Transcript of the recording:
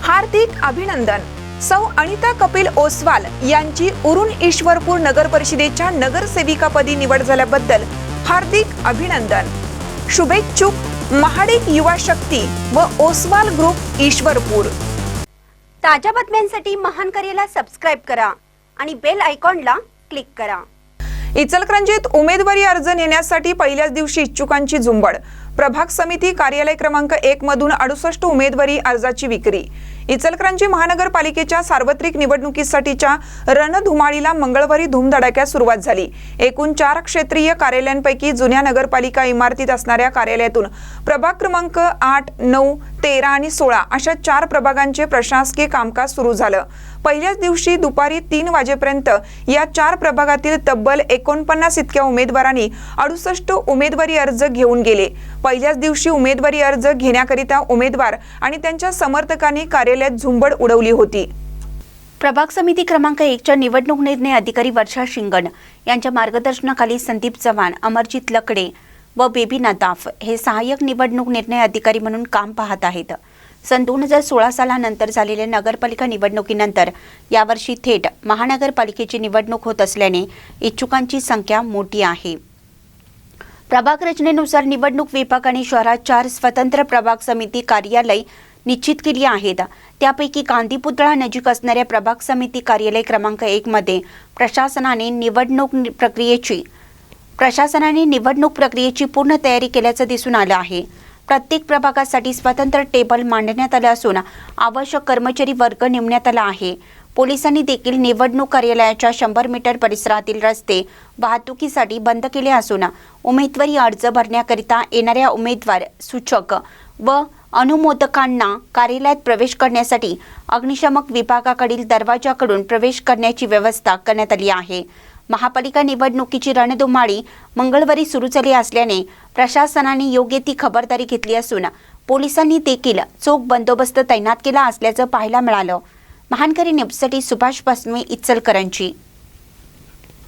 हार्दिक अभिनंदन। सौ अनिता कपिल ओसवाल यांची उरुण ईश्वरपूर नगर परिषदेच्या नगरसेविकापदी निवड झाल्याबद्दल हार्दिक अभिनंदन। शुभेच्छुक महाडिक युवा शक्ती व ओसवाल ग्रुप ईश्वरपूर। ताज्या बातम्यांसाठी महान करेला सबस्क्राइब करा आणि बेल आयकॉनला क्लिक करा। इचलकरंजीत उमेदवारी अर्ज नेण्यासाठी पहिल्याच दिवशी इच्छुकांची झुंबड। प्रभाग समिती कार्यालय क्रमांक 1 मधून 68 उमेदवारी अर्जाची विक्री। इचलकरंजी महानगरपालिकेच्या सार्वत्रिक निवडणुकीसाठीच्या रणधुमाळीला मंगळवारी धूमधडाक्यात सुरुवात झाली। एकूण 4 क्षेत्रीय कार्यालयांपैकी जुन्या नगरपालिका इमारतीत असणाऱ्या कार्यालयातून प्रभाग क्रमांक 8, 9, 13 आणि 16 अशा 4 प्रभागांचे प्रशासकीय कामकाज सुरू झालं। पहिल्याच दिवशी दुपारी 3 वाजेपर्यंत या 4 प्रभागातील तब्बल 49 इतक्या उमेदवारांनी 68 उमेदवारी अर्ज घेऊन गेले। पहिल्याच दिवशी उमेदवारी अर्ज घेण्याकरिता उमेदवार आणि त्यांच्या समर्थकांनी कार्यालयात झुंबड उडवली होती। प्रभाग समिती क्रमांक 1 च्या निवडणूक निर्णय अधिकारी वर्षा शिंगण यांच्या मार्गदर्शनाखाली संदीप चव्हाण, अमरजीत लकडे व बेबी नदाफ हे सहाय्यक निवडणूक निर्णय अधिकारी म्हणून काम पाहत आहेत। सन 2016 सालानंतर झालेल्या नगरपालिका निवडणुकीनंतर यावर्षी थेट महानगरपालिकेची निवडणूक होत असल्याने इच्छुकांची संख्या मोठी आहे। प्रभाग रचनेनुसार निवडणूक विभागाने शहरात 4 स्वतंत्र प्रभाग समिती कार्यालय निश्चित केली आहेत। त्यापैकी गांधी पुतळा नजीक असणाऱ्या प्रभाग समिती कार्यालय क्रमांक 1 मध्ये प्रशासनाने निवडणूक प्रक्रियेची पूर्ण तयारी केल्याचं दिसून आलं आहे। प्रत्येक प्रभागासाठी स्वतंत्र टेबल मांडण्यात आलं असून आवश्यक कर्मचारी वर्ग नेमण्यात आला आहे। पोलिसांनी देखील निवडणूक कार्यालयाच्या 100 मीटर परिसरातील रस्ते वाहतुकीसाठी बंद केले असून उमेदवारी अर्ज भरण्याकरिता येणाऱ्या उमेदवार, सूचक व अनुमोदकांना कार्यालयात प्रवेश करण्यासाठी अग्निशमक विभागाकडील दरवाजाकडून प्रवेश करण्याची व्यवस्था करण्यात आली आहे। महापालिका निवडणुकीची रणधुमाळी मंगळवारी सुरू झाली असल्याने प्रशासनाने योग्य ती खबरदारी घेतली असून पोलिसांनी देखील चोख बंदोबस्त तैनात केला असल्याचं पाहायला मिळालं। महानकरी न्यूजसाठी सुभाष बसवे, इचलकरंजी।